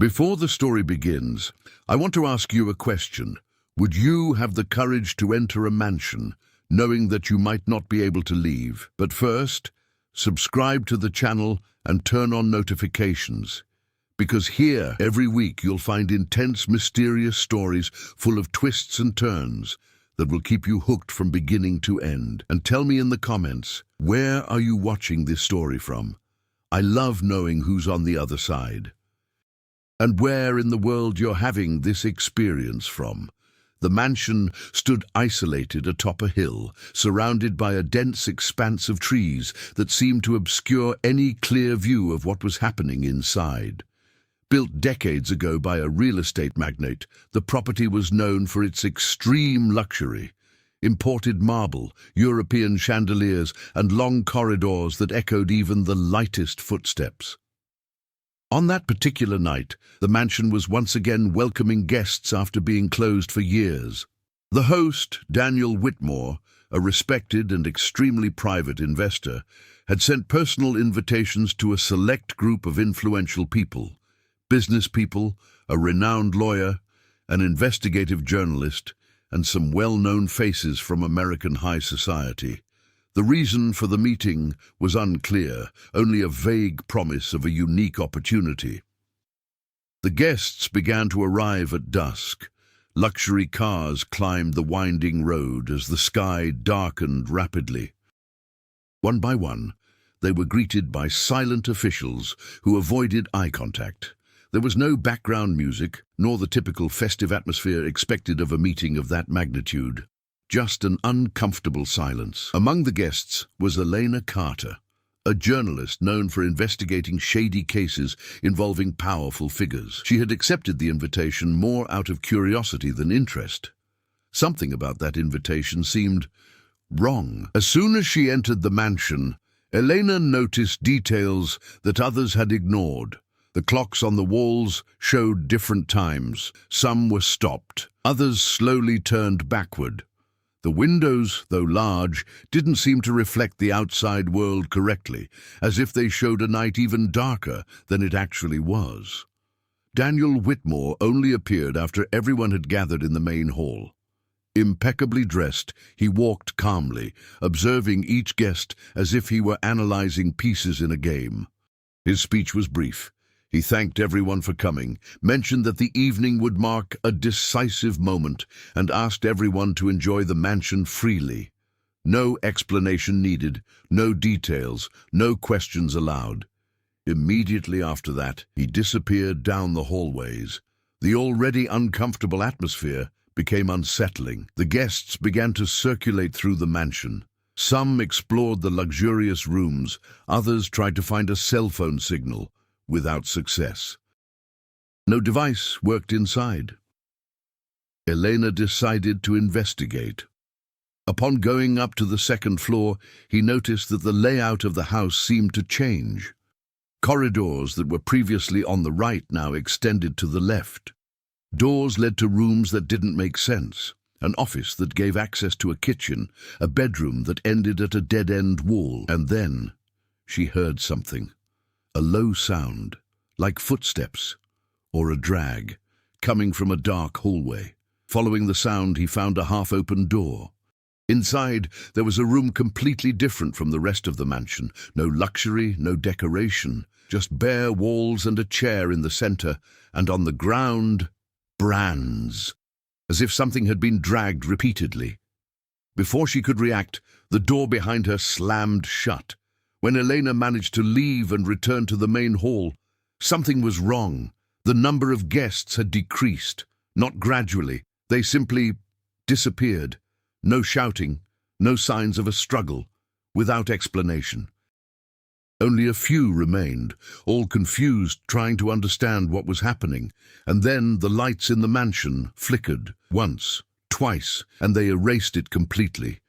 Before the story begins, I want to ask you a question. Would you have the courage to enter a mansion, knowing that you might not be able to leave? But first, subscribe to the channel and turn on notifications. Because here, every week, you'll find intense, mysterious stories full of twists and turns that will keep you hooked from beginning to end. And tell me in the comments, where are you watching this story from? I love knowing who's on the other side. And where in the world you're having this experience from. The mansion stood isolated atop a hill, surrounded by a dense expanse of trees that seemed to obscure any clear view of what was happening inside. Built decades ago by a real estate magnate, the property was known for its extreme luxury. Imported marble, European chandeliers, and long corridors that echoed even the lightest footsteps. On that particular night, the mansion was once again welcoming guests after being closed for years. The host, Daniel Whitmore, a respected and extremely private investor, had sent personal invitations to a select group of influential people: business people, a renowned lawyer, an investigative journalist, and some well-known faces from American high society. The reason for the meeting was unclear, only a vague promise of a unique opportunity. The guests began to arrive at dusk. Luxury cars climbed the winding road as the sky darkened rapidly. One by one, they were greeted by silent officials who avoided eye contact. There was no background music, nor the typical festive atmosphere expected of a meeting of that magnitude. Just an uncomfortable silence. Among the guests was Elena Carter, a journalist known for investigating shady cases involving powerful figures. She had accepted the invitation more out of curiosity than interest. Something about that invitation seemed wrong. As soon as she entered the mansion, Elena noticed details that others had ignored. The clocks on the walls showed different times. Some were stopped, others slowly turned backward. The windows, though large, didn't seem to reflect the outside world correctly, as if they showed a night even darker than it actually was. Daniel Whitmore only appeared after everyone had gathered in the main hall. Impeccably dressed, he walked calmly, observing each guest as if he were analyzing pieces in a game. His speech was brief. He thanked everyone for coming, mentioned that the evening would mark a decisive moment, and asked everyone to enjoy the mansion freely. No explanation needed, no details, no questions allowed. Immediately after that, he disappeared down the hallways. The already uncomfortable atmosphere became unsettling. The guests began to circulate through the mansion. Some explored the luxurious rooms, others tried to find a cell phone signal, without success. No device worked inside. Elena decided to investigate. Upon going up to the second floor, he noticed that the layout of the house seemed to change. Corridors that were previously on the right now extended to the left. Doors led to rooms that didn't make sense. An office that gave access to a kitchen, a bedroom that ended at a dead-end wall. And then she heard something. A low sound, like footsteps, or a drag, coming from a dark hallway. Following the sound, he found a half-open door. Inside, there was a room completely different from the rest of the mansion. No luxury, no decoration, just bare walls and a chair in the center, and on the ground, brands, as if something had been dragged repeatedly. Before she could react, the door behind her slammed shut. When Elena managed to leave and return to the main hall, something was wrong. The number of guests had decreased, not gradually. They simply disappeared. No shouting, no signs of a struggle, without explanation. Only a few remained, all confused, trying to understand what was happening. And then the lights in the mansion flickered, once, twice, and they erased it completely.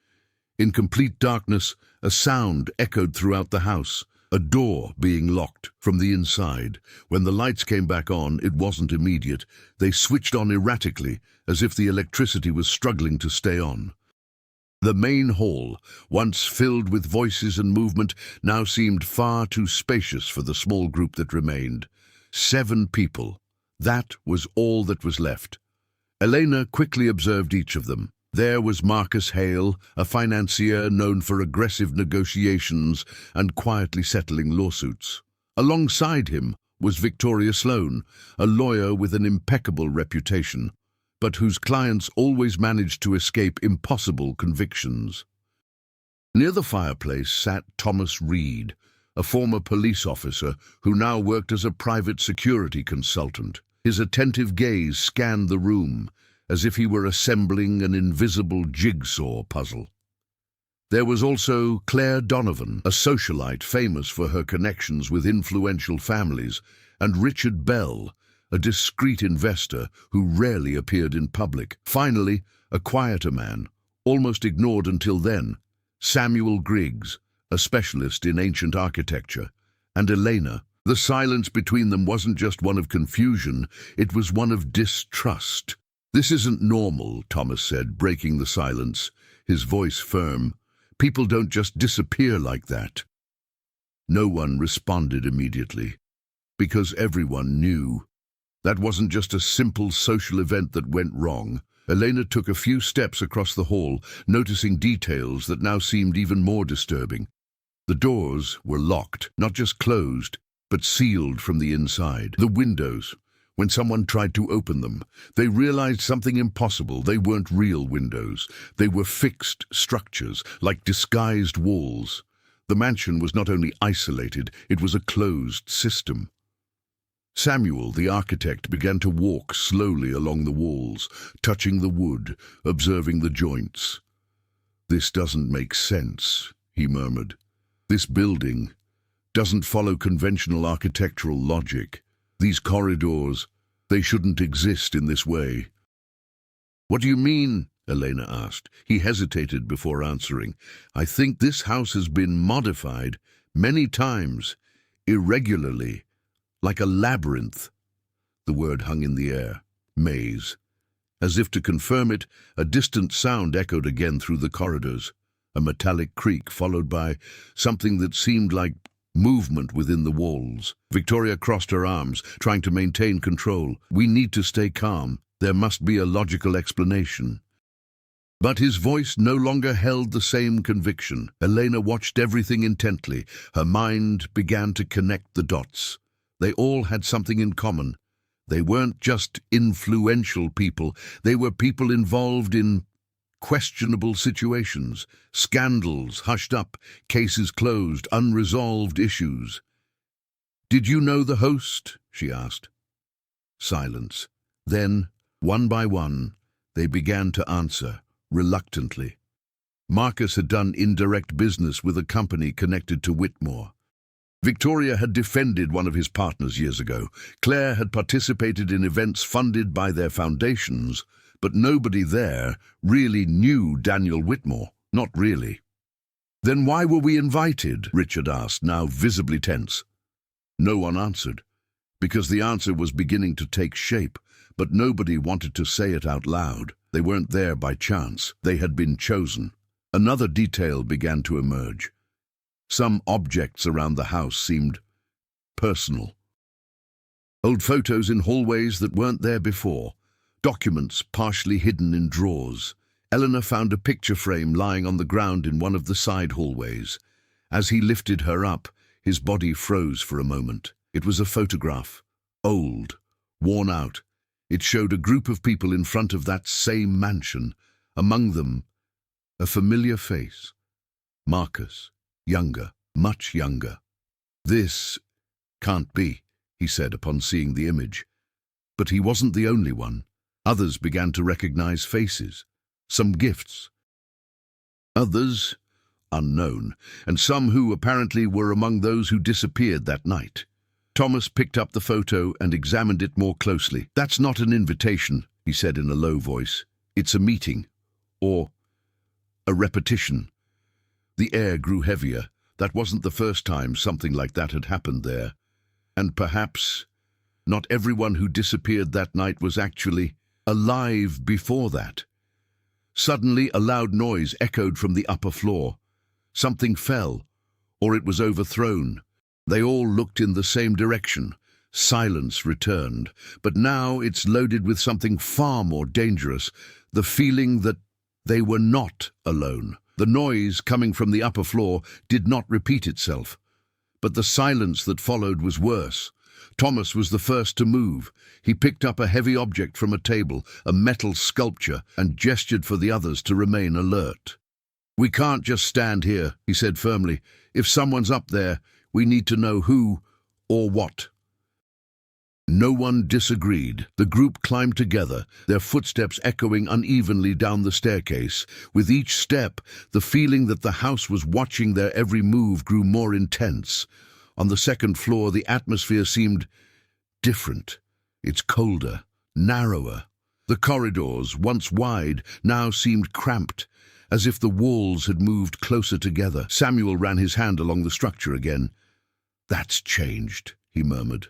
In complete darkness, a sound echoed throughout the house, a door being locked from the inside. When the lights came back on, it wasn't immediate. They switched on erratically, as if the electricity was struggling to stay on. The main hall, once filled with voices and movement, now seemed far too spacious for the small group that remained. 7 people, That was all that was left. Elena quickly observed each of them. There was Marcus Hale, a financier known for aggressive negotiations and quietly settling lawsuits. Alongside him was Victoria Sloan, a lawyer with an impeccable reputation, but whose clients always managed to escape impossible convictions. Near the fireplace sat Thomas Reed, a former police officer who now worked as a private security consultant. His attentive gaze scanned the room, as if he were assembling an invisible jigsaw puzzle. There was also Claire Donovan, a socialite famous for her connections with influential families, and Richard Bell, a discreet investor who rarely appeared in public. Finally, a quieter man, almost ignored until then, Samuel Griggs, a specialist in ancient architecture, and Elena. The silence between them wasn't just one of confusion, it was one of distrust. "This isn't normal," Thomas said, breaking the silence, his voice firm. "People don't just disappear like that." No one responded immediately, because everyone knew. That wasn't just a simple social event that went wrong. Elena took a few steps across the hall, noticing details that now seemed even more disturbing. The doors were locked, not just closed, but sealed from the inside. The windows, when someone tried to open them, they realized something impossible. They weren't real windows. They were fixed structures, like disguised walls. The mansion was not only isolated, it was a closed system. Samuel, the architect, began to walk slowly along the walls, touching the wood, observing the joints. "This doesn't make sense," he murmured. "This building doesn't follow conventional architectural logic. These corridors, they shouldn't exist in this way." "What do you mean?" Elena asked. He hesitated before answering. "I think this house has been modified many times, irregularly, like a labyrinth." The word hung in the air. Maze. As if to confirm it, a distant sound echoed again through the corridors. A metallic creak, followed by something that seemed like movement within the walls. Victoria crossed her arms, trying to maintain control. "We need to stay calm. There must be a logical explanation." But his voice no longer held the same conviction. Elena watched everything intently. Her mind began to connect the dots. They all had something in common. They weren't just influential people. They were people involved in questionable situations, scandals hushed up, cases closed, unresolved issues. "Did you know the host?" she asked. Silence. Then, one by one, they began to answer, reluctantly. Marcus had done indirect business with a company connected to Whitmore. Victoria had defended one of his partners years ago. Claire had participated in events funded by their foundations, but nobody there really knew Daniel Whitmore. Not really. "Then why were we invited?" Richard asked, now visibly tense. No one answered, because the answer was beginning to take shape, but nobody wanted to say it out loud. They weren't there by chance. They had been chosen. Another detail began to emerge. Some objects around the house seemed personal. Old photos in hallways that weren't there before. Documents partially hidden in drawers. Eleanor found a picture frame lying on the ground in one of the side hallways. As he lifted her up, his body froze for a moment. It was a photograph. Old, worn out. It showed a group of people in front of that same mansion. Among them, a familiar face. Marcus, younger, much younger. "This can't be," he said upon seeing the image. But he wasn't the only one. Others began to recognize faces. Some gifts. Others, unknown, and some who apparently were among those who disappeared that night. Thomas picked up the photo and examined it more closely. "That's not an invitation," he said in a low voice. "It's a meeting. Or a repetition." The air grew heavier. That wasn't the first time something like that had happened there. And perhaps not everyone who disappeared that night was actually alive before that. Suddenly, a loud noise echoed from the upper floor. Something fell, or it was overthrown. They all looked in the same direction. Silence returned, but now it's loaded with something far more dangerous, the feeling that they were not alone. The noise coming from the upper floor did not repeat itself, but the silence that followed was worse. Thomas was the first to move. He picked up a heavy object from a table, a metal sculpture, and gestured for the others to remain alert. "We can't just stand here," he said firmly. "If someone's up there, we need to know who or what." No one disagreed. The group climbed together, their footsteps echoing unevenly down the staircase. With each step, the feeling that the house was watching their every move grew more intense. On the second floor, the atmosphere seemed different. It's colder, narrower. The corridors, once wide, now seemed cramped, as if the walls had moved closer together. Samuel ran his hand along the structure again. "That's changed," he murmured.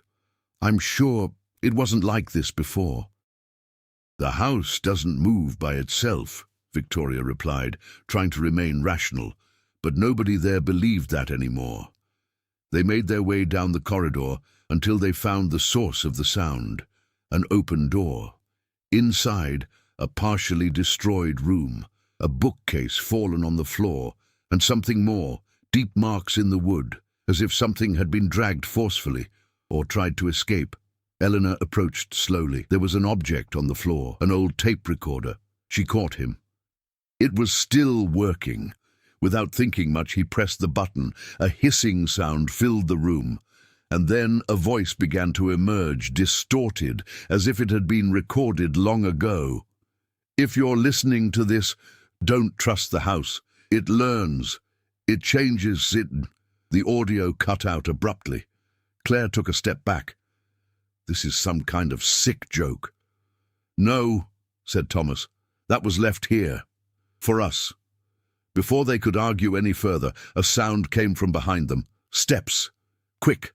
"I'm sure it wasn't like this before." "The house doesn't move by itself," Victoria replied, trying to remain rational, but nobody there believed that anymore. They made their way down the corridor until they found the source of the sound, an open door. Inside, a partially destroyed room, a bookcase fallen on the floor, and something more, deep marks in the wood, as if something had been dragged forcefully or tried to escape. Eleanor approached slowly. There was an object on the floor, an old tape recorder. She caught him. It was still working. Without thinking much, he pressed the button. A hissing sound filled the room, and then a voice began to emerge, distorted, as if it had been recorded long ago. "If you're listening to this, don't trust the house. It learns. It changes. The audio cut out abruptly. Claire took a step back. "This is some kind of sick joke." "No," said Thomas. "That was left here. For us." Before they could argue any further, a sound came from behind them. Steps. Quick.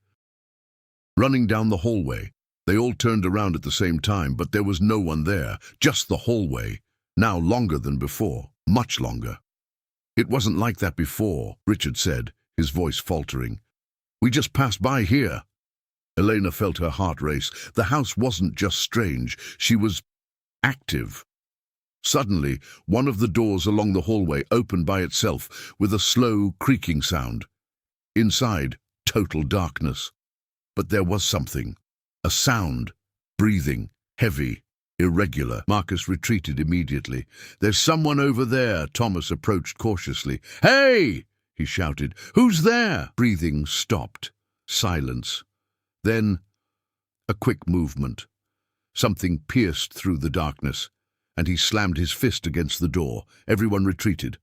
Running down the hallway. They all turned around at the same time, but there was no one there. Just the hallway. Now longer than before. Much longer. "It wasn't like that before," Richard said, his voice faltering. "We just passed by here." Elena felt her heart race. The house wasn't just strange. She was active. Suddenly, one of the doors along the hallway opened by itself with a slow, creaking sound. Inside, total darkness. But there was something. A sound. Breathing. Heavy. Irregular. Marcus retreated immediately. "There's someone over there." Thomas approached cautiously. "Hey!" he shouted. "Who's there?" Breathing stopped. Silence. Then, a quick movement. Something pierced through the darkness, and he slammed his fist against the door. Everyone retreated.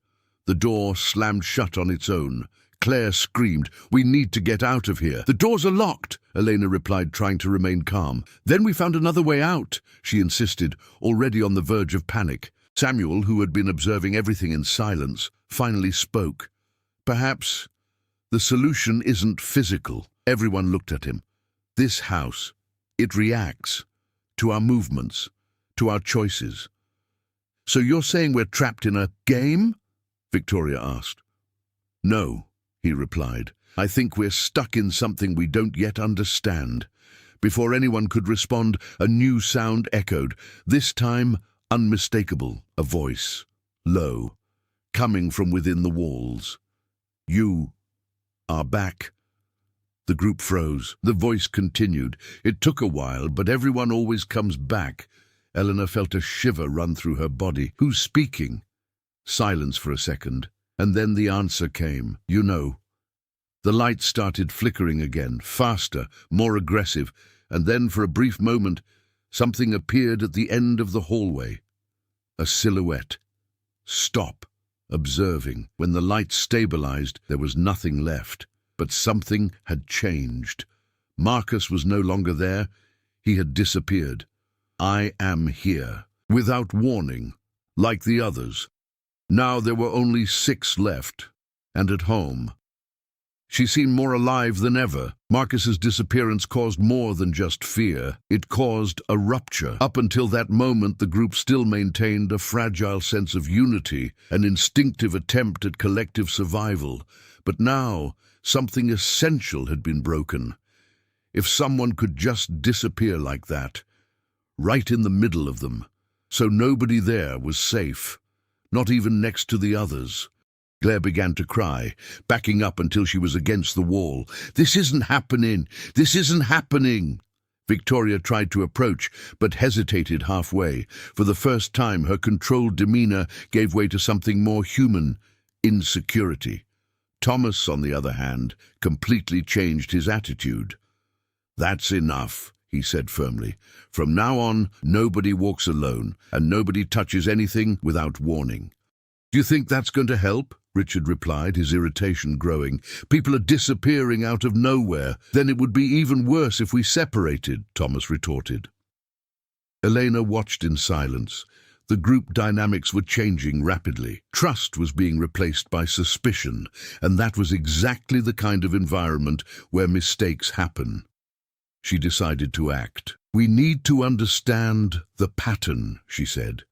The door slammed shut on its own. Claire screamed, "We need to get out of here." "The doors are locked," Elena replied, trying to remain calm. "Then we found another way out," she insisted, already on the verge of panic. Samuel, who had been observing everything in silence, finally spoke. "Perhaps the solution isn't physical." Everyone looked at him. "This house, it reacts to our movements, to our choices." "So you're saying we're trapped in a game?" Victoria asked. "No," he replied. "I think we're stuck in something we don't yet understand." Before anyone could respond, a new sound echoed, this time unmistakable, a voice, low, coming from within the walls. "You are back." The group froze. The voice continued. "It took a while, but everyone always comes back." Eleanor felt a shiver run through her body. "Who's speaking?" Silence for a second, and then the answer came. "You know." The light started flickering again, faster, more aggressive, and then for a brief moment, something appeared at the end of the hallway. A silhouette. Stop. Observing. When the light stabilized, there was nothing left. But something had changed. Marcus was no longer there. He had disappeared. "I am here." Without warning, like the others. Now there were only 6 left, and at home. She seemed more alive than ever. Marcus's disappearance caused more than just fear. It caused a rupture. Up until that moment, the group still maintained a fragile sense of unity, an instinctive attempt at collective survival. But now, something essential had been broken. If someone could just disappear like that, right in the middle of them, so nobody there was safe, not even next to the others. Claire began to cry, backing up until she was against the wall. "This isn't happening! This isn't happening!" Victoria tried to approach, but hesitated halfway. For the first time, her controlled demeanor gave way to something more human: insecurity. Thomas, on the other hand, completely changed his attitude. "That's enough," he said firmly. "From now on, nobody walks alone, and nobody touches anything without warning." "Do you think that's going to help?" Richard replied, his irritation growing. "People are disappearing out of nowhere. Then it would be even worse if we separated," Thomas retorted. Elena watched in silence. The group dynamics were changing rapidly. Trust was being replaced by suspicion, and that was exactly the kind of environment where mistakes happen. She decided to act. "We need to understand the pattern," she said.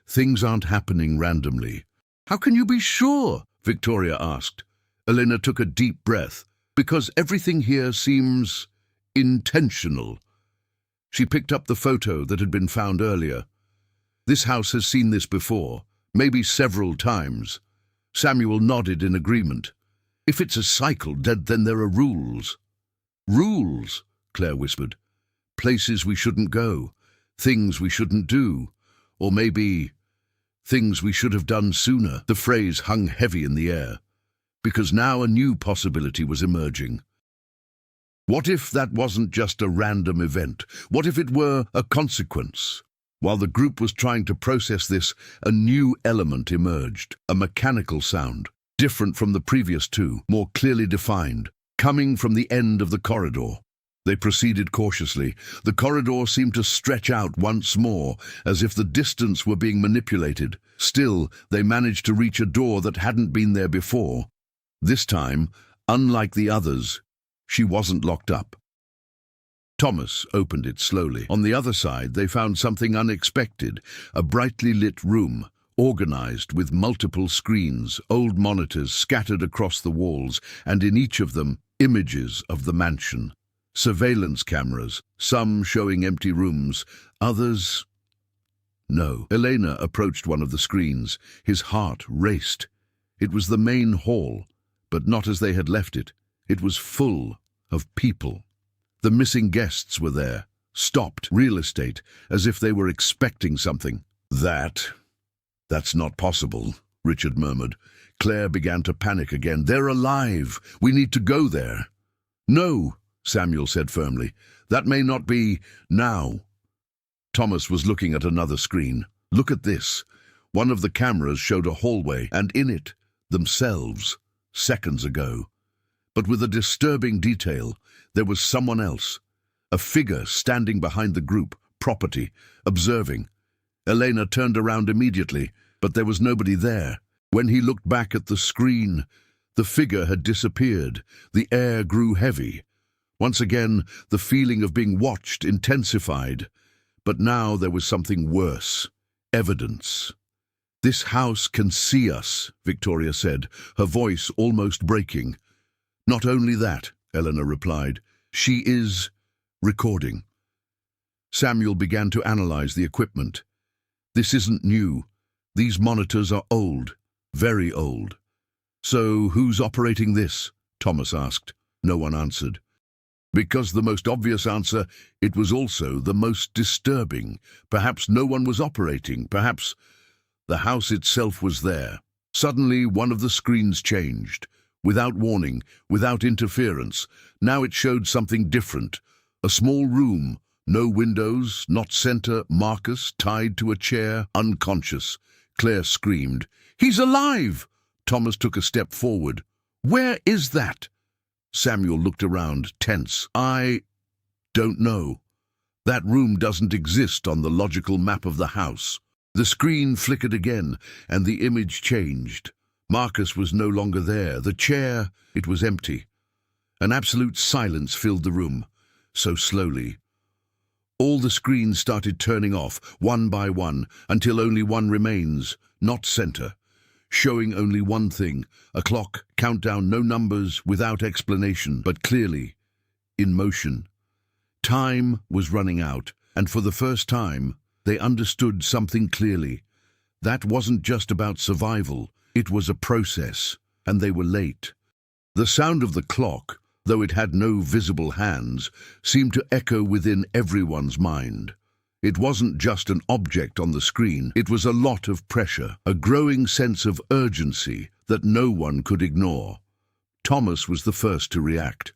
"Things aren't happening randomly." "How can you be sure?" Victoria asked. Elena took a deep breath. "Because everything here seems intentional." She picked up the photo that had been found earlier. "This house has seen this before, maybe several times." Samuel nodded in agreement. "If it's a cycle, then there are rules." "Rules?" Claire whispered. "Places we shouldn't go, things we shouldn't do, or maybe things we should have done sooner." The phrase hung heavy in the air, because now a new possibility was emerging. What if that wasn't just a random event? What if it were a consequence? While the group was trying to process this, a new element emerged, a mechanical sound, different from the previous two, more clearly defined, coming from the end of the corridor. They proceeded cautiously. The corridor seemed to stretch out once more, as if the distance were being manipulated. Still, they managed to reach a door that hadn't been there before. This time, unlike the others, she wasn't locked up. Thomas opened it slowly. On the other side, they found something unexpected: a brightly lit room, organized with multiple screens, old monitors scattered across the walls, and in each of them, images of the mansion. Surveillance cameras, some showing empty rooms, others... No. Elena approached one of the screens. His heart raced. It was the main hall, but not as they had left it. It was full of people. The missing guests were there, stopped, real estate, as if they were expecting something. That's not possible," Richard murmured. Claire began to panic again. "They're alive. We need to go there." "No," Samuel said firmly. "That may not be now." Thomas was looking at another screen. "Look at this." One of the cameras showed a hallway, and in it, themselves, seconds ago. But with a disturbing detail, there was someone else. A figure standing behind the group, property, observing. Elena turned around immediately, but there was nobody there. When he looked back at the screen, the figure had disappeared. The air grew heavy. Once again, the feeling of being watched intensified. But now there was something worse. Evidence. "This house can see us," Victoria said, her voice almost breaking. "Not only that," Elena replied, "she is recording." Samuel began to analyze the equipment. "This isn't new. These monitors are old, very old." "So who's operating this?" Thomas asked. No one answered. Because the most obvious answer, it was also the most disturbing. Perhaps no one was operating. Perhaps the house itself was there. Suddenly, one of the screens changed. Without warning, without interference. Now it showed something different. A small room, no windows, not center, Marcus tied to a chair, unconscious. Claire screamed, "He's alive!" Thomas took a step forward. "Where is that?" Samuel looked around, tense. "I don't know. That room doesn't exist on the logical map of the house." The screen flickered again, and the image changed. Marcus was no longer there. The chair, it was empty. An absolute silence filled the room, so slowly. All the screens started turning off, one by one, until only one remains, not center, showing only one thing, a clock, countdown, no numbers, without explanation, but clearly in motion. Time was running out, and for the first time, they understood something clearly. That wasn't just about survival, it was a process, and they were late. The sound of the clock, though it had no visible hands, seemed to echo within everyone's mind. It wasn't just an object on the screen, it was a lot of pressure, a growing sense of urgency that no one could ignore. Thomas was the first to react.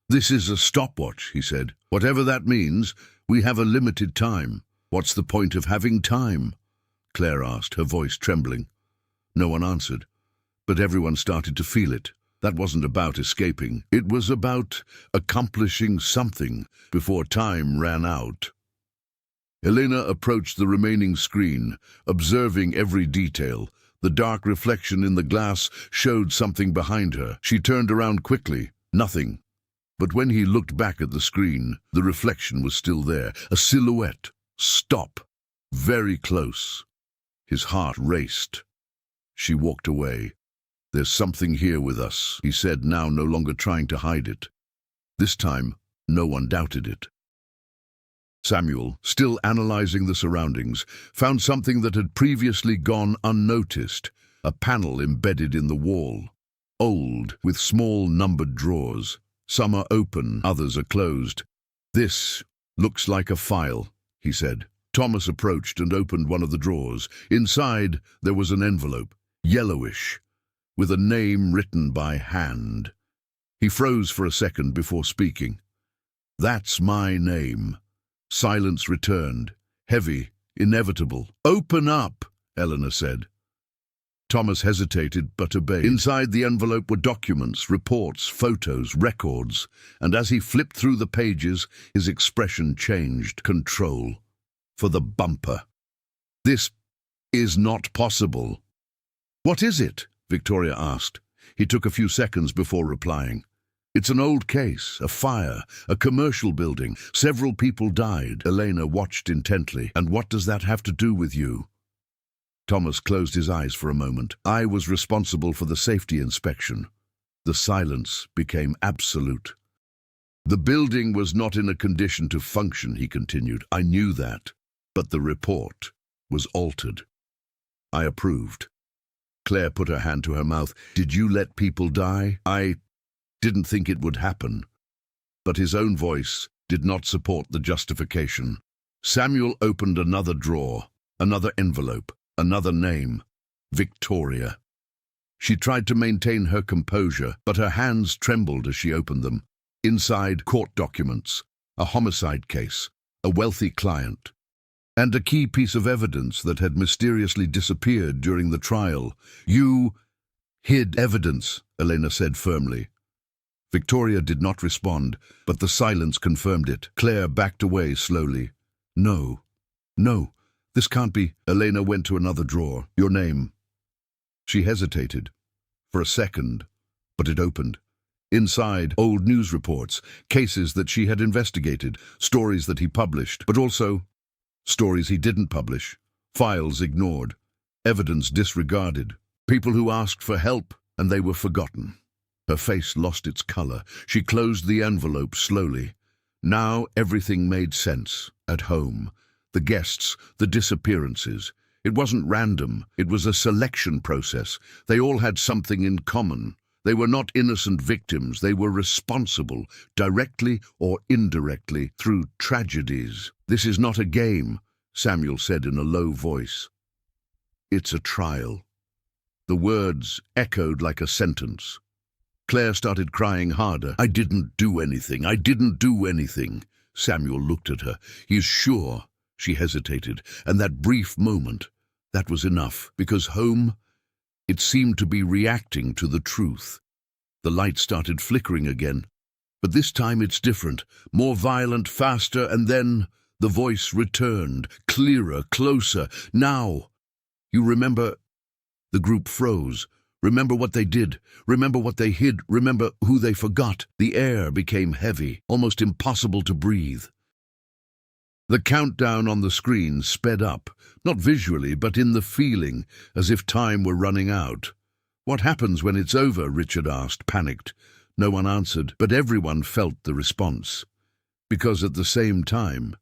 "This is a stopwatch," he said. "Whatever that means, we have a limited time." "What's the point of having time?" Claire asked, her voice trembling. No one answered, but everyone started to feel it. That wasn't about escaping. It was about accomplishing something before time ran out. Elena approached the remaining screen, observing every detail. The dark reflection in the glass showed something behind her. She turned around quickly. Nothing. But when he looked back at the screen, the reflection was still there. A silhouette. Stop. Very close. His heart raced. She walked away. "There's something here with us," he said, now no longer trying to hide it. This time, no one doubted it. Samuel, still analyzing the surroundings, found something that had previously gone unnoticed, a panel embedded in the wall. Old, with small numbered drawers. Some are open, others are closed. "This looks like a file," he said. Thomas approached and opened one of the drawers. Inside, there was an envelope, yellowish, with a name written by hand. He froze for a second before speaking. "That's my name." Silence returned, heavy, inevitable. "Open up," Eleanor said. Thomas hesitated but obeyed. Inside the envelope were documents, reports, photos, records, and as he flipped through the pages, his expression changed. Control. For the bumper. "This is not possible." "What is it?" Victoria asked. He took a few seconds before replying. "It's an old case, a fire, a commercial building. Several people died." Elena watched intently. "And what does that have to do with you?" Thomas closed his eyes for a moment. "I was responsible for the safety inspection." The silence became absolute. "The building was not in a condition to function," he continued. "I knew that. But the report was altered. I approved." Claire put her hand to her mouth. "Did you let people die?" "I didn't think it would happen." But his own voice did not support the justification. Samuel opened another drawer, another envelope, another name. Victoria. She tried to maintain her composure, but her hands trembled as she opened them. Inside, court documents, a homicide case, a wealthy client, and a key piece of evidence that had mysteriously disappeared during the trial. "You hid evidence," Elena said firmly. Victoria did not respond, but the silence confirmed it. Claire backed away slowly. No, this can't be." Elena went to another drawer. "Your name." She hesitated. For a second, but it opened. Inside, old news reports, cases that she had investigated, stories that he published, but also stories he didn't publish, files ignored, evidence disregarded, people who asked for help and they were forgotten. Her face lost its color. She closed the envelope slowly. Now everything made sense. At home, the guests, the disappearances. It wasn't random. It was a selection process. They all had something in common. They were not innocent victims. They were responsible, directly or indirectly, through tragedies. "This is not a game," Samuel said in a low voice. "It's a trial." The words echoed like a sentence. Claire started crying harder. "I didn't do anything. I didn't do anything." Samuel looked at her. "He's sure." She hesitated, and that brief moment, that was enough, because home, it seemed to be reacting to the truth. The light started flickering again, but this time it's different, more violent, faster, and then the voice returned, clearer, closer. "Now, you remember?" The group froze. Remember what they did, remember what they hid, remember who they forgot. The air became heavy, almost impossible to breathe. The countdown on the screen sped up, not visually, but in the feeling, as if time were running out. "What happens when it's over?" Richard asked, panicked. No one answered, but everyone felt the response. because at the same time,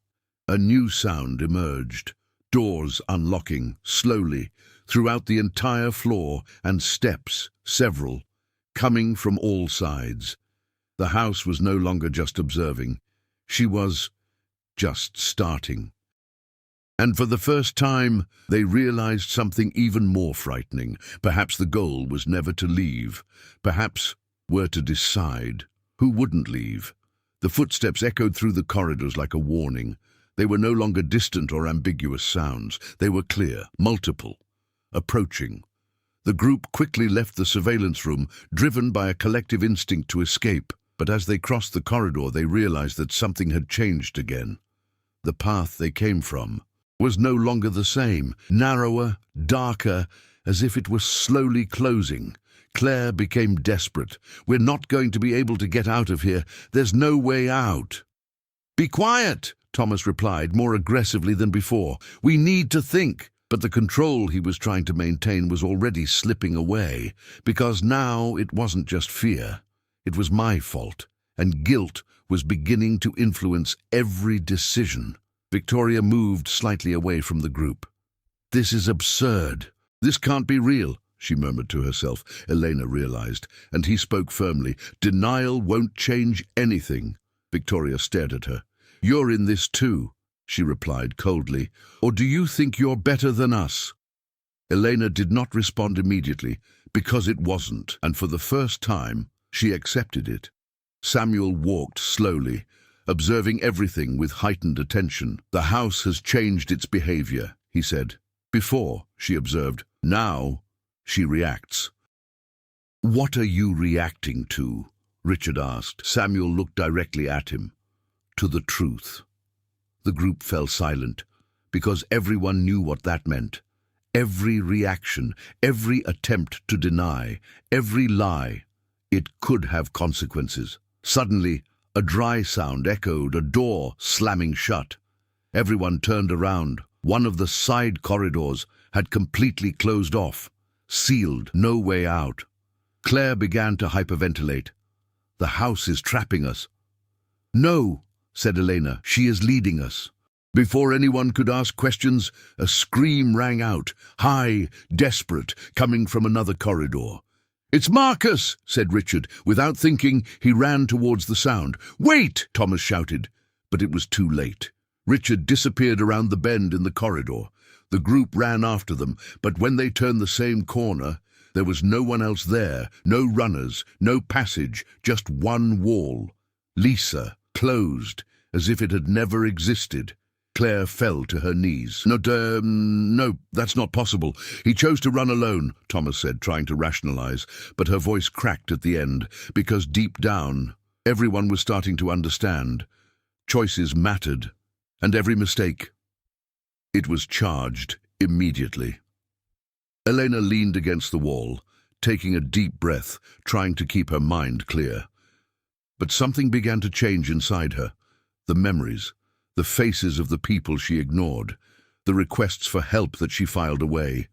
a new sound emerged, doors unlocking slowly throughout the entire floor and steps, several, coming from all sides. The house was no longer just observing. She was just starting. And for the first time, they realized something even more frightening. Perhaps the goal was never to leave. Perhaps were to decide who wouldn't leave. The footsteps echoed through the corridors like a warning. They were no longer distant or ambiguous sounds. They were clear, multiple, approaching. The group quickly left the surveillance room, driven by a collective instinct to escape. But as they crossed the corridor, they realized that something had changed again. The path they came from was no longer the same, narrower, darker, as if it was slowly closing. Claire became desperate. "We're not going to be able to get out of here. There's no way out." "Be quiet," Thomas replied, more aggressively than before. "We need to think." But the control he was trying to maintain was already slipping away, because now it wasn't just fear. It was my fault, and guilt was beginning to influence every decision. Victoria moved slightly away from the group. "This is absurd. This can't be real," she murmured to herself. Elena realized, and he spoke firmly. "Denial won't change anything." Victoria stared at her. "You're in this too," she replied coldly. "Or do you think you're better than us?" Elena did not respond immediately, because it wasn't, and for the first time, she accepted it. Samuel walked slowly, observing everything with heightened attention. "The house has changed its behavior," he said. "Before," she observed. "Now, she reacts." "What are you reacting to?" Richard asked. Samuel looked directly at him. "To the truth." The group fell silent, because everyone knew what that meant. Every reaction, every attempt to deny, every lie, it could have consequences. Suddenly, a dry sound echoed, a door slamming shut. Everyone turned around. One of the side corridors had completely closed off, sealed, no way out. Claire began to hyperventilate. "The house is trapping us." "No," said Elena, "she is leading us." Before anyone could ask questions, a scream rang out, high, desperate, coming from another corridor. "It's Marcus," said Richard. Without thinking, he ran towards the sound. "Wait!" Thomas shouted, but it was too late. Richard disappeared around the bend in the corridor. The group ran after them, but when they turned the same corner, there was no one else there, no runners, no passage, just one wall. Lisa, closed, as if it had never existed. Claire fell to her knees. No, that's not possible. He chose to run alone," Thomas said, trying to rationalize, but her voice cracked at the end, because deep down, everyone was starting to understand. Choices mattered, and every mistake. It was charged immediately. Elena leaned against the wall, taking a deep breath, trying to keep her mind clear. But something began to change inside her. The memories, the faces of the people she ignored, the requests for help that she filed away.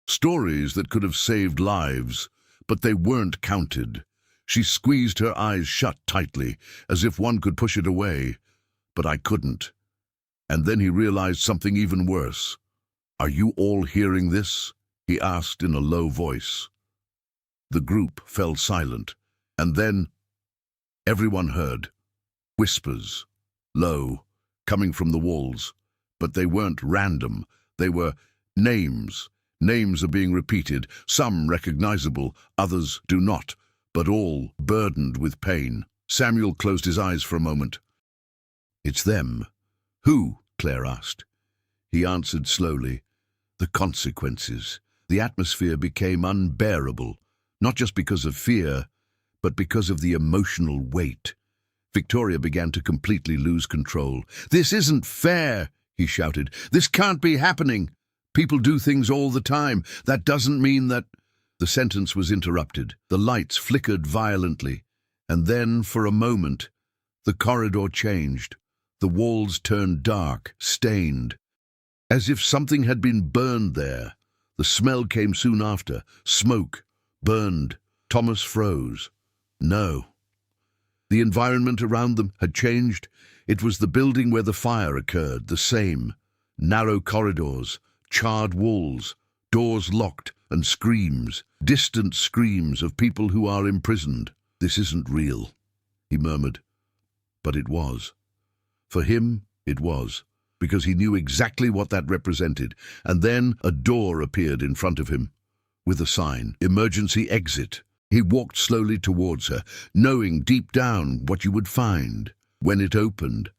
Stories that could have saved lives, but they weren't counted. She squeezed her eyes shut tightly, as if one could push it away. But I couldn't. And then he realized something even worse. "Are you all hearing this?" he asked in a low voice. The group fell silent, and then everyone heard. Whispers, low, coming from the walls. But they weren't random. They were names. Names are being repeated, some recognizable, others do not, but all burdened with pain. Samuel closed his eyes for a moment. "It's them." "Who?" Claire asked. He answered slowly. "The consequences." The atmosphere became unbearable, not just because of fear, but because of the emotional weight. Victoria began to completely lose control. "This isn't fair," he shouted. "This can't be happening. People do things all the time. That doesn't mean that—" The sentence was interrupted. The lights flickered violently, and then, for a moment, the corridor changed. The walls turned dark, stained, as if something had been burned there. The smell came soon after. Smoke, burned. Thomas froze. No. The environment around them had changed. It was the building where the fire occurred, the same. Narrow corridors, charred walls, doors locked, and screams, distant screams of people who are imprisoned. "This isn't real," he murmured. But it was. For him, it was, because he knew exactly what that represented. And then a door appeared in front of him, with a sign, "Emergency Exit." He walked slowly towards her, knowing deep down what you would find. When it opened,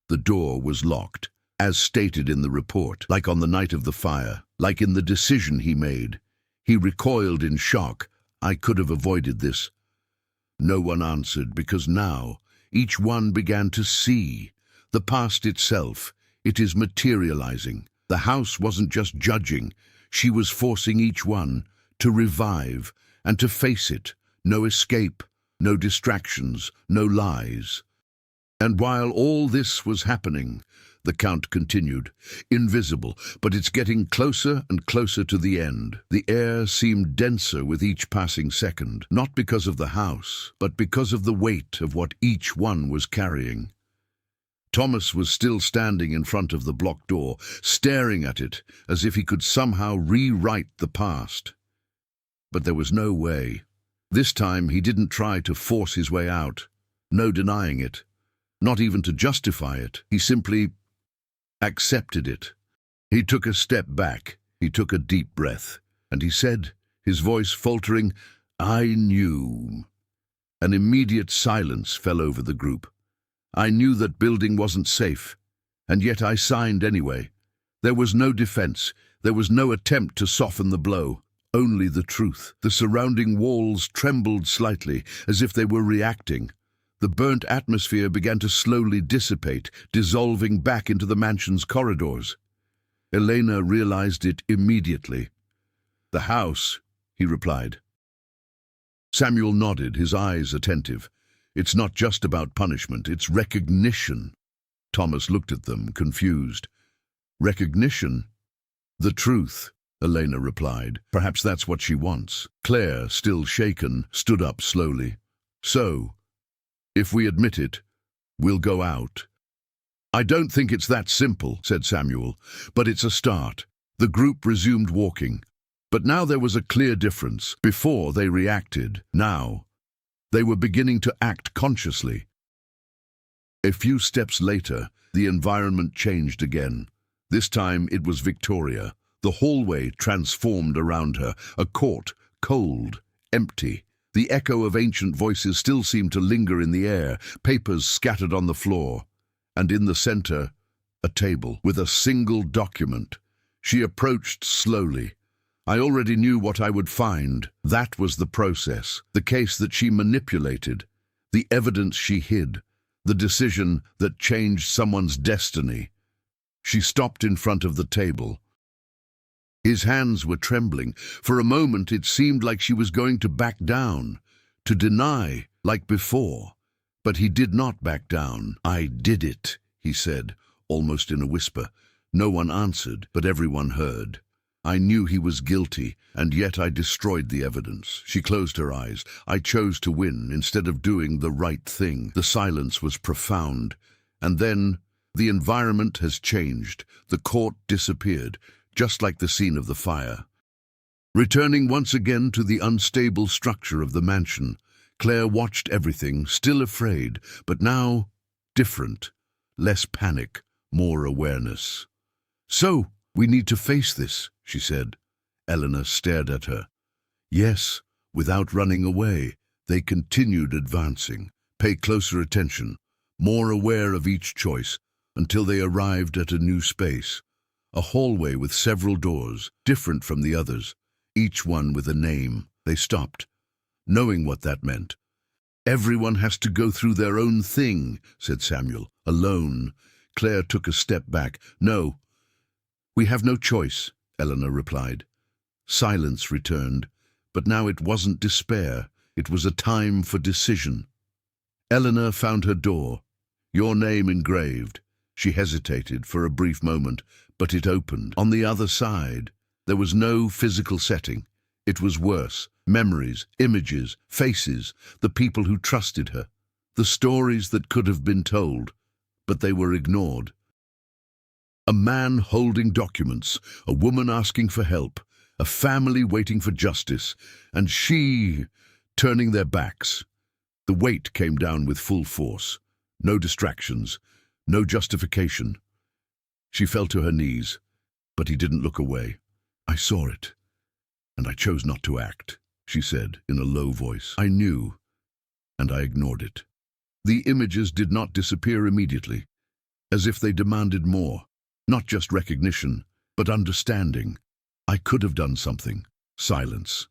the door was locked, as stated in the report, like on the night of the fire, like in the decision he made. He recoiled in shock. I could have avoided this. No one answered, because now each one began to see. The past itself, it is materializing. The house wasn't just judging. She was forcing each one to revive and to face it. No escape, no distractions, no lies. And while all this was happening, the Count continued, "Invisible, but it's getting closer and closer to the end." The air seemed denser with each passing second, not because of the house, but because of the weight of what each one was carrying. Thomas was still standing in front of the blocked door, staring at it as if he could somehow rewrite the past. But there was no way. This time he didn't try to force his way out. No denying it. Not even to justify it. He simply accepted it. He took a step back. He took a deep breath. And he said, his voice faltering, "I knew." An immediate silence fell over the group. "I knew that building wasn't safe. And yet I signed anyway. There was no defense. There was no attempt to soften the blow. Only the truth." The surrounding walls trembled slightly, as if they were reacting. The burnt atmosphere began to slowly dissipate, dissolving back into the mansion's corridors. Elena realized it immediately. "The house," he replied. Samuel nodded, his eyes attentive. "It's not just about punishment, it's recognition." Thomas looked at them, confused. "Recognition?" "The truth," Elena replied. "Perhaps that's what she wants." Claire, still shaken, stood up slowly. "So, if we admit it, we'll go out." "I don't think it's that simple," said Samuel, "but it's a start." The group resumed walking. But now there was a clear difference. Before they reacted, now they were beginning to act consciously. A few steps later, the environment changed again. This time it was Victoria. The hallway transformed around her, a court, cold, empty. The echo of ancient voices still seemed to linger in the air, papers scattered on the floor. And in the center, a table with a single document. She approached slowly. I already knew what I would find. That was the process, the case that she manipulated, the evidence she hid, the decision that changed someone's destiny. She stopped in front of the table. His hands were trembling. For a moment it seemed like she was going to back down, to deny, like before. But he did not back down. "I did it," he said, almost in a whisper. No one answered, but everyone heard. "I knew he was guilty, and yet I destroyed the evidence." She closed her eyes. "I chose to win instead of doing the right thing." The silence was profound. And then the environment has changed. The court disappeared, just like the scene of the fire. Returning once again to the unstable structure of the mansion, Claire watched everything, still afraid, but now different. Less panic, more awareness. "So, we need to face this," she said. Eleanor stared at her. "Yes," without running away. They continued advancing. Pay closer attention, more aware of each choice, until they arrived at a new space. A hallway with several doors, different from the others, each one with a name. They stopped, knowing what that meant. "Everyone has to go through their own thing," said Samuel. "Alone." Claire took a step back. "No, we have no choice," Eleanor replied. Silence returned, but now it wasn't despair. It was a time for decision. Eleanor found her door, your name engraved. She hesitated for a brief moment, but it opened. On the other side, there was no physical setting. It was worse. Memories, images, faces, the people who trusted her, the stories that could have been told, but they were ignored. A man holding documents, a woman asking for help, a family waiting for justice, and she turning their backs. The weight came down with full force. No distractions, no justification. She fell to her knees, but he didn't look away. "I saw it, and I chose not to act," she said in a low voice. "I knew, and I ignored it." The images did not disappear immediately, as if they demanded more. Not just recognition, but understanding. I could have done something. Silence.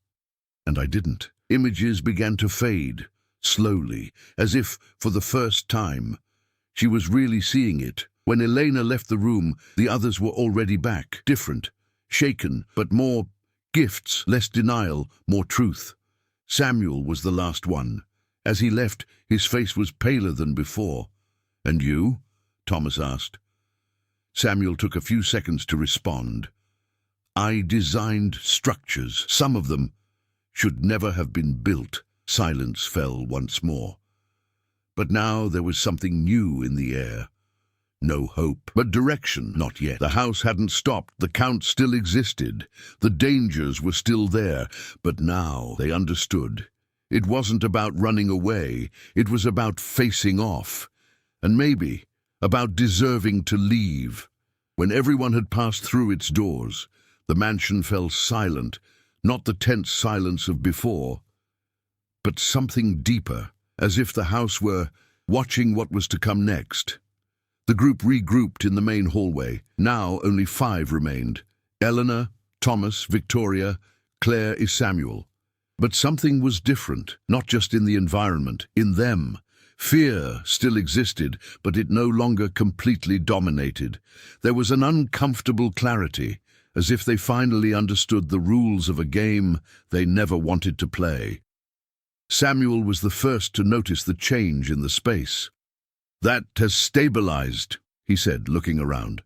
And I didn't. Images began to fade, slowly, as if, for the first time, she was really seeing it. When Elena left the room, the others were already back, different, shaken, but more gifts, less denial, more truth. Samuel was the last one. As he left, his face was paler than before. "And you?" Thomas asked. Samuel took a few seconds to respond. "I designed structures. Some of them should never have been built." Silence fell once more. But now there was something new in the air. No hope, but direction, not yet. The house hadn't stopped. The Count still existed. The dangers were still there. But now they understood. It wasn't about running away. It was about facing off. And maybe about deserving to leave. When everyone had passed through its doors, the mansion fell silent, not the tense silence of before, but something deeper, as if the house were watching what was to come next. The group regrouped in the main hallway. Now only 5 remained: Eleanor, Thomas, Victoria, Claire, and Samuel. But something was different, not just in the environment, in them. Fear still existed, but it no longer completely dominated. There was an uncomfortable clarity, as if they finally understood the rules of a game they never wanted to play. Samuel was the first to notice the change in the space. "That has stabilized," he said, looking around.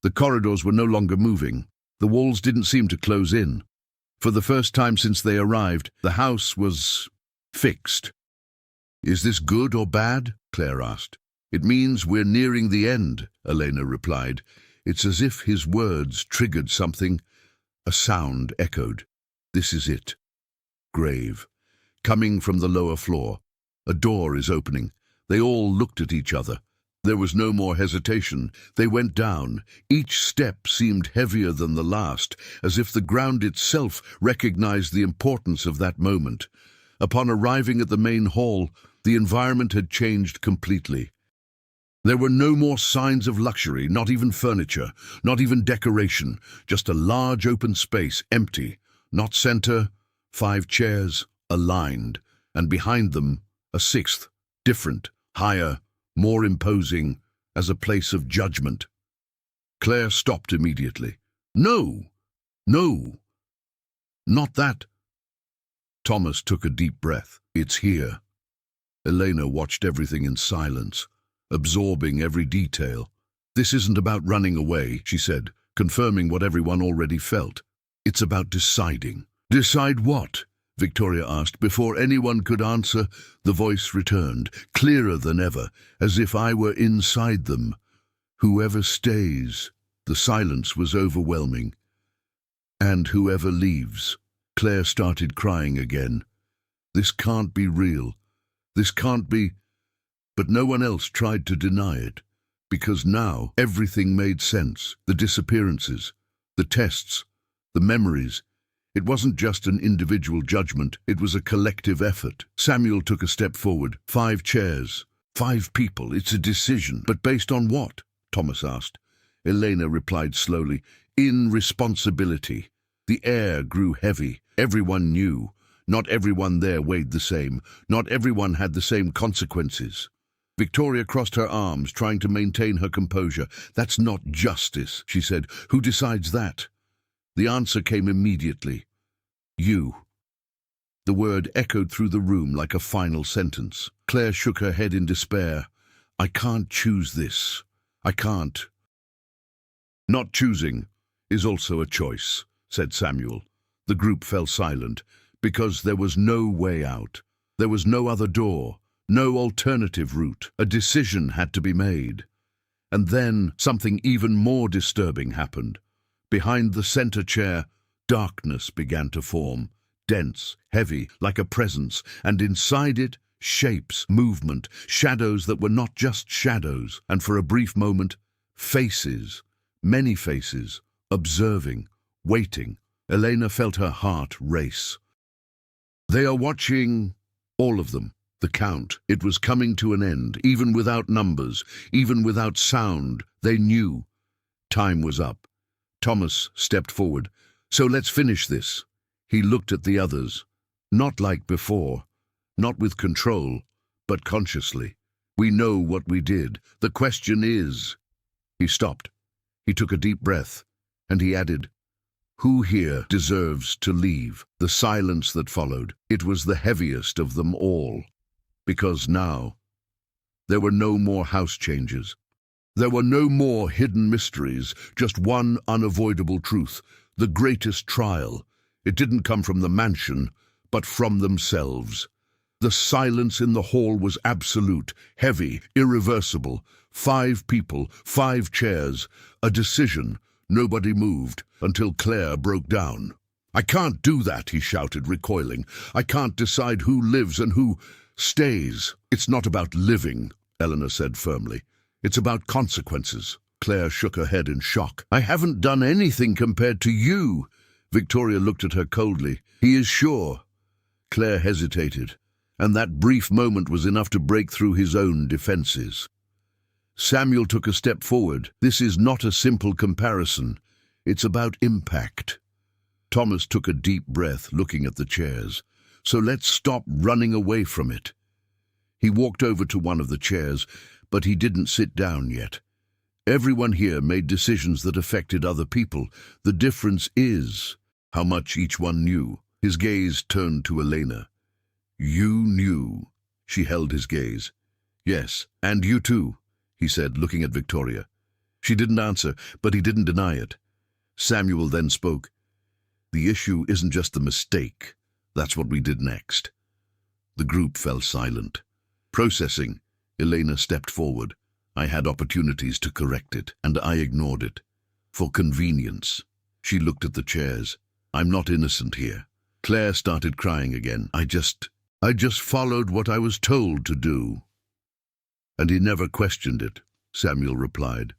The corridors were no longer moving. The walls didn't seem to close in. For the first time since they arrived, the house was fixed. "Is this good or bad?" Claire asked. "It means we're nearing the end," Elena replied. It's as if his words triggered something. A sound echoed. "This is it." Grave. Coming from the lower floor. A door is opening. They all looked at each other. There was no more hesitation. They went down. Each step seemed heavier than the last, as if the ground itself recognized the importance of that moment. Upon arriving at the main hall, the environment had changed completely. There were no more signs of luxury, not even furniture, not even decoration, just a large open space, empty, not center, 5 chairs, aligned, and behind them, a 6th, different, higher, more imposing, as a place of judgment. Claire stopped immediately. "No! No! Not that!" Thomas took a deep breath. "It's here." Elena watched everything in silence, absorbing every detail. "This isn't about running away," she said, confirming what everyone already felt. "It's about deciding." "Decide what?" Victoria asked. Before anyone could answer, the voice returned, clearer than ever, as if I were inside them. "Whoever stays." The silence was overwhelming. "And whoever leaves." Claire started crying again. "This can't be real. This can't be..." But no one else tried to deny it, because now everything made sense. The disappearances, the tests, the memories. It wasn't just an individual judgment, it was a collective effort. Samuel took a step forward. 5 chairs, 5 people, it's a decision. But based on what? Thomas asked. Elena replied slowly, "In responsibility." The air grew heavy. Everyone knew. Not everyone there weighed the same. Not everyone had the same consequences. Victoria crossed her arms, trying to maintain her composure. "That's not justice," she said. "Who decides that?" The answer came immediately. "You." The word echoed through the room like a final sentence. Claire shook her head in despair. "I can't choose this. I can't." "Not choosing is also a choice," said Samuel. The group fell silent, because there was no way out. There was no other door, no alternative route. A decision had to be made. And then something even more disturbing happened. Behind the center chair, darkness began to form, dense, heavy, like a presence, and inside it, shapes, movement, shadows that were not just shadows, and for a brief moment, faces, many faces, observing, waiting. Elena felt her heart race. They are watching, all of them. The count. It was coming to an end, even without numbers, even without sound. They knew. Time was up. Thomas stepped forward. So let's finish this. He looked at the others. Not like before. Not with control, but consciously. We know what we did. The question is... He stopped. He took a deep breath, and he added, "Who here deserves to leave?" The silence that followed, it was the heaviest of them all. Because now, there were no more house changes. There were no more hidden mysteries, just one unavoidable truth, the greatest trial. It didn't come from the mansion, but from themselves. The silence in the hall was absolute, heavy, irreversible. 5 people, 5 chairs, a decision. Nobody moved until Claire broke down. "I can't do that," he shouted, recoiling. "I can't decide who lives and who stays." "It's not about living," Eleanor said firmly. "It's about consequences." Claire shook her head in shock. "I haven't done anything compared to you." Victoria looked at her coldly. "He is sure." Claire hesitated, and that brief moment was enough to break through his own defenses. Samuel took a step forward. "This is not a simple comparison. It's about impact." Thomas took a deep breath, looking at the chairs. "So let's stop running away from it." He walked over to one of the chairs, but he didn't sit down yet. Everyone here made decisions that affected other people. The difference is how much each one knew. His gaze turned to Elena. "You knew." She held his gaze. "Yes, and you too," he said, looking at Victoria. She didn't answer, but he didn't deny it. Samuel then spoke. "The issue isn't just the mistake. That's what we did next." The group fell silent. Processing, Elena stepped forward. "I had opportunities to correct it, and I ignored it. For convenience." She looked at the chairs. "I'm not innocent here." Claire started crying again. I just followed what I was told to do." "And he never questioned it," Samuel replied.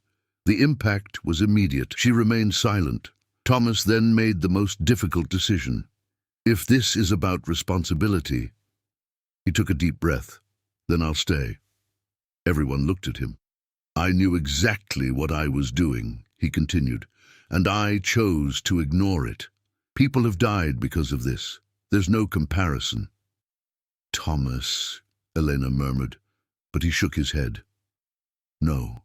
The impact was immediate. She remained silent. Thomas then made the most difficult decision. "If this is about responsibility..." He took a deep breath. "Then I'll stay." Everyone looked at him. "I knew exactly what I was doing," he continued, "and I chose to ignore it. People have died because of this. There's no comparison." "Thomas," Elena murmured, but he shook his head. "No.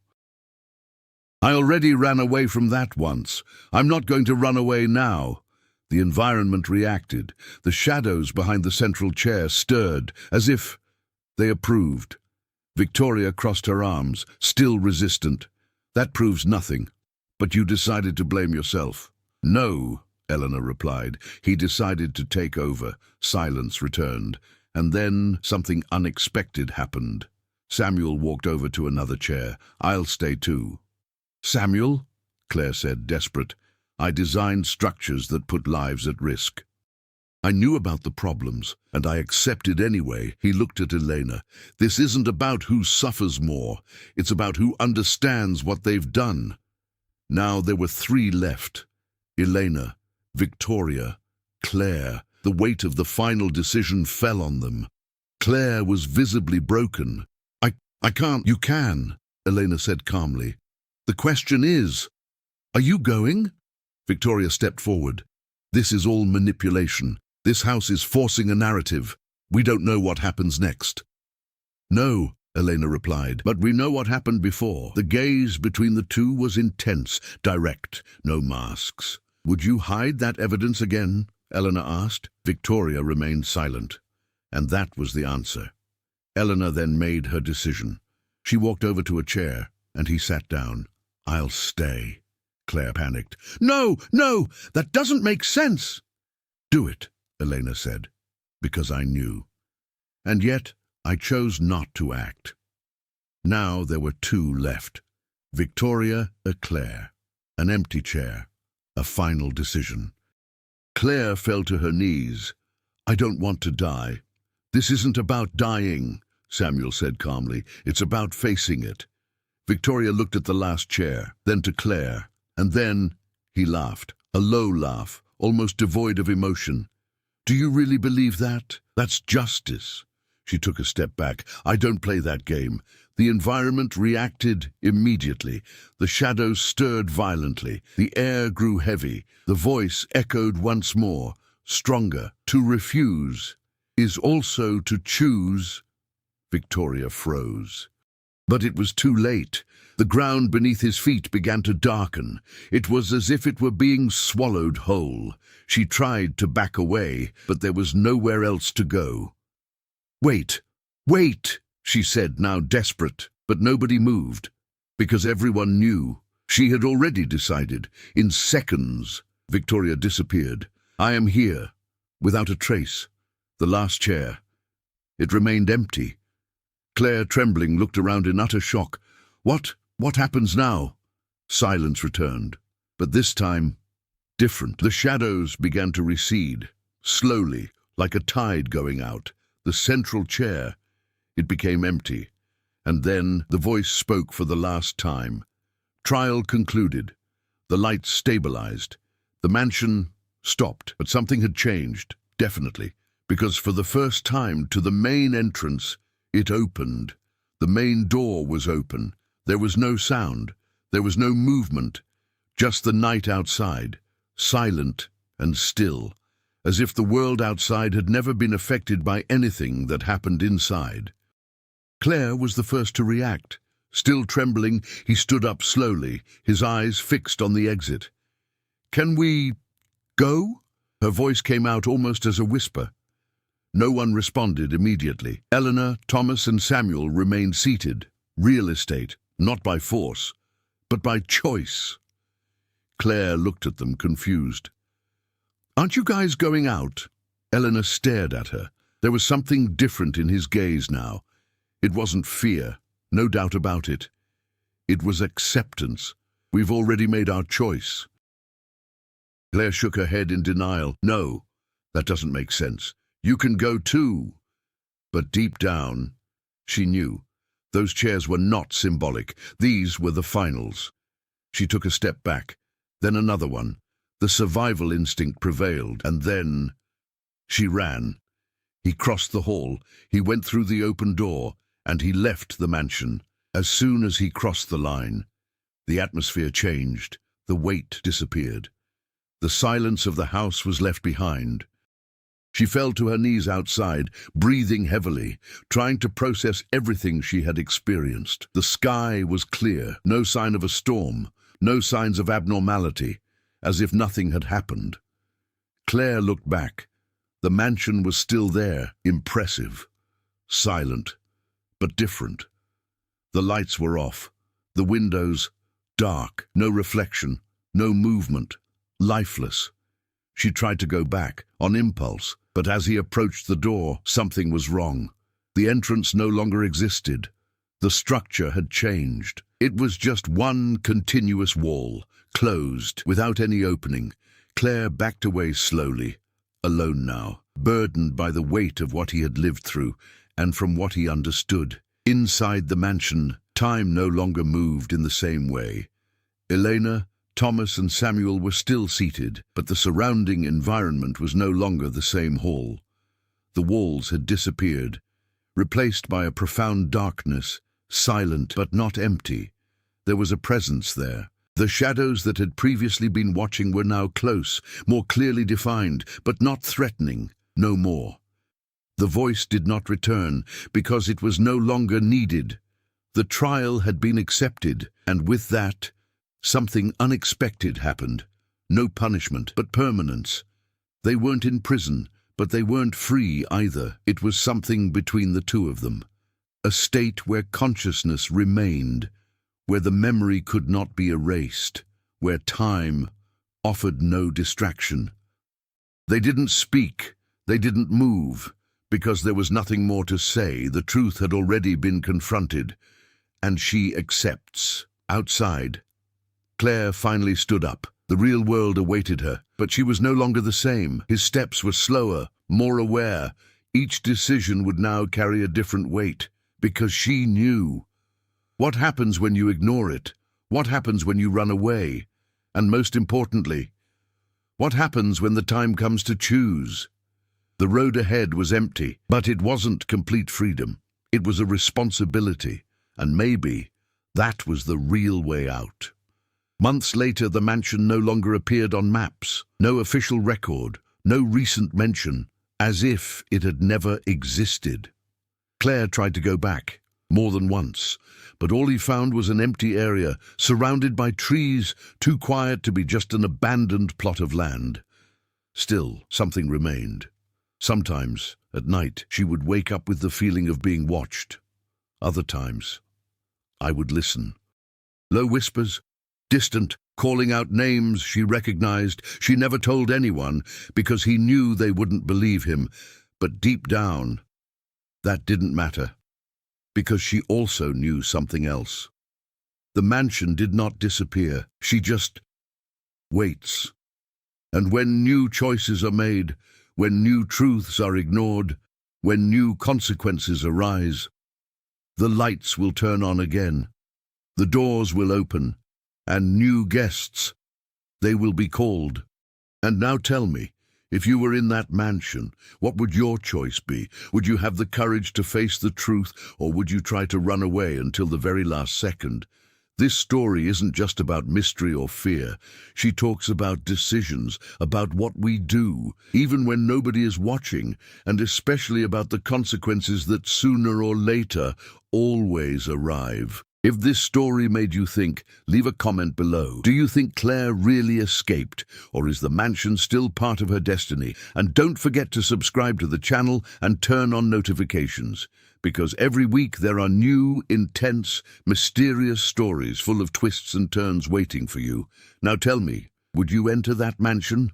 I already ran away from that once. I'm not going to run away now." The environment reacted. The shadows behind the central chair stirred, as if they approved. Victoria crossed her arms, still resistant. "That proves nothing. But you decided to blame yourself." "No," Eleanor replied. "He decided to take over." Silence returned. And then something unexpected happened. Samuel walked over to another chair. "I'll stay too." "Samuel," Claire said, desperate, "I designed structures that put lives at risk. I knew about the problems, and I accepted anyway." He looked at Elena. "This isn't about who suffers more. It's about who understands what they've done." Now there were 3 left. Elena, Victoria, Claire. The weight of the final decision fell on them. Claire was visibly broken. I can't." "You can," Elena said calmly. "The question is, are you going?" Victoria stepped forward. "This is all manipulation. This house is forcing a narrative. We don't know what happens next." "No," Elena replied, "but we know what happened before." The gaze between the two was intense, direct, no masks. "Would you hide that evidence again?" Eleanor asked. Victoria remained silent, and that was the answer. Eleanor then made her decision. She walked over to a chair, and he sat down. "I'll stay." Claire panicked. "No, no, that doesn't make sense." "Do it," Elena said, "because I knew. And yet I chose not to act." Now there were 2 left. Victoria or Claire? An empty chair. A final decision. Claire fell to her knees. "I don't want to die." "This isn't about dying," Samuel said calmly. "It's about facing it." Victoria looked at the last chair, then to Claire, and then he laughed. A low laugh, almost devoid of emotion. "Do you really believe that? That's justice." She took a step back. "I don't play that game." The environment reacted immediately. The shadows stirred violently. The air grew heavy. The voice echoed once more, stronger. "To refuse is also to choose." Victoria froze. But it was too late. The ground beneath his feet began to darken. It was as if it were being swallowed whole. She tried to back away, but there was nowhere else to go. "Wait, wait," she said, now desperate, but nobody moved, because everyone knew. She had already decided. In seconds, Victoria disappeared. "I am here," without a trace. The last chair. It remained empty. Claire, trembling, looked around in utter shock. What happens now?" Silence returned, but this time, different. The shadows began to recede, slowly, like a tide going out. The central chair, it became empty, and then the voice spoke for the last time. Trial concluded. The lights stabilized. The mansion stopped, but something had changed, definitely, because for the first time, to the main entrance, it opened. The main door was open. There was no sound. There was no movement. Just the night outside, silent and still, as if the world outside had never been affected by anything that happened inside. Claire was the first to react. Still trembling, he stood up slowly, his eyes fixed on the exit. "Can we go?" Her voice came out almost as a whisper. No one responded immediately. Eleanor, Thomas, and Samuel remained seated. Real estate, not by force, but by choice. Claire looked at them, confused. "Aren't you guys going out?" Eleanor stared at her. There was something different in his gaze now. It wasn't fear, no doubt about it. It was acceptance. "We've already made our choice." Claire shook her head in denial. "No, that doesn't make sense. You can go too." But deep down, she knew. Those chairs were not symbolic. These were the finals. She took a step back, then another one. The survival instinct prevailed, and then she ran. He crossed the hall, he went through the open door, and he left the mansion. As soon as he crossed the line, the atmosphere changed, the weight disappeared. The silence of the house was left behind. She fell to her knees outside, breathing heavily, trying to process everything she had experienced. The sky was clear, no sign of a storm, no signs of abnormality, as if nothing had happened. Claire looked back. The mansion was still there, impressive, silent, but different. The lights were off, the windows dark, no reflection, no movement, lifeless. She tried to go back, on impulse, but as he approached the door, something was wrong. The entrance no longer existed. The structure had changed. It was just one continuous wall, closed, without any opening. Claire backed away slowly, alone now, burdened by the weight of what he had lived through, and from what he understood. Inside the mansion, time no longer moved in the same way. Elena, Thomas and Samuel were still seated, but the surrounding environment was no longer the same hall. The walls had disappeared, replaced by a profound darkness, silent but not empty. There was a presence there. The shadows that had previously been watching were now close, more clearly defined, but not threatening, no more. The voice did not return, because it was no longer needed. The trial had been accepted, and with that, something unexpected happened. No punishment, but permanence. They weren't in prison, but they weren't free either. It was something between the two of them. A state where consciousness remained, where the memory could not be erased, where time offered no distraction. They didn't speak, they didn't move, because there was nothing more to say. The truth had already been confronted, and she accepts. Outside, Claire finally stood up. The real world awaited her, but she was no longer the same. His steps were slower, more aware. Each decision would now carry a different weight, because she knew. What happens when you ignore it? What happens when you run away? And most importantly, what happens when the time comes to choose? The road ahead was empty, but it wasn't complete freedom. It was a responsibility, and maybe that was the real way out. Months later, the mansion no longer appeared on maps. No official record, no recent mention, as if it had never existed. Claire tried to go back, more than once, but all he found was an empty area, surrounded by trees, too quiet to be just an abandoned plot of land. Still, something remained. Sometimes, at night, she would wake up with the feeling of being watched. Other times, I would listen. Low whispers, distant, calling out names she recognized. She never told anyone, because he knew they wouldn't believe him. But deep down, that didn't matter, because she also knew something else. The mansion did not disappear. She just waits. And when new choices are made, when new truths are ignored, when new consequences arise, the lights will turn on again. The doors will open, and new guests, they will be called. And now tell me, if you were in that mansion, what would your choice be? Would you have the courage to face the truth, or would you try to run away until the very last second? This story isn't just about mystery or fear. She talks about decisions, about what we do, even when nobody is watching, and especially about the consequences that sooner or later always arrive. If this story made you think, leave a comment below. Do you think Claire really escaped, or is the mansion still part of her destiny? And don't forget to subscribe to the channel and turn on notifications, because every week there are new, intense, mysterious stories full of twists and turns waiting for you. Now tell me, would you enter that mansion?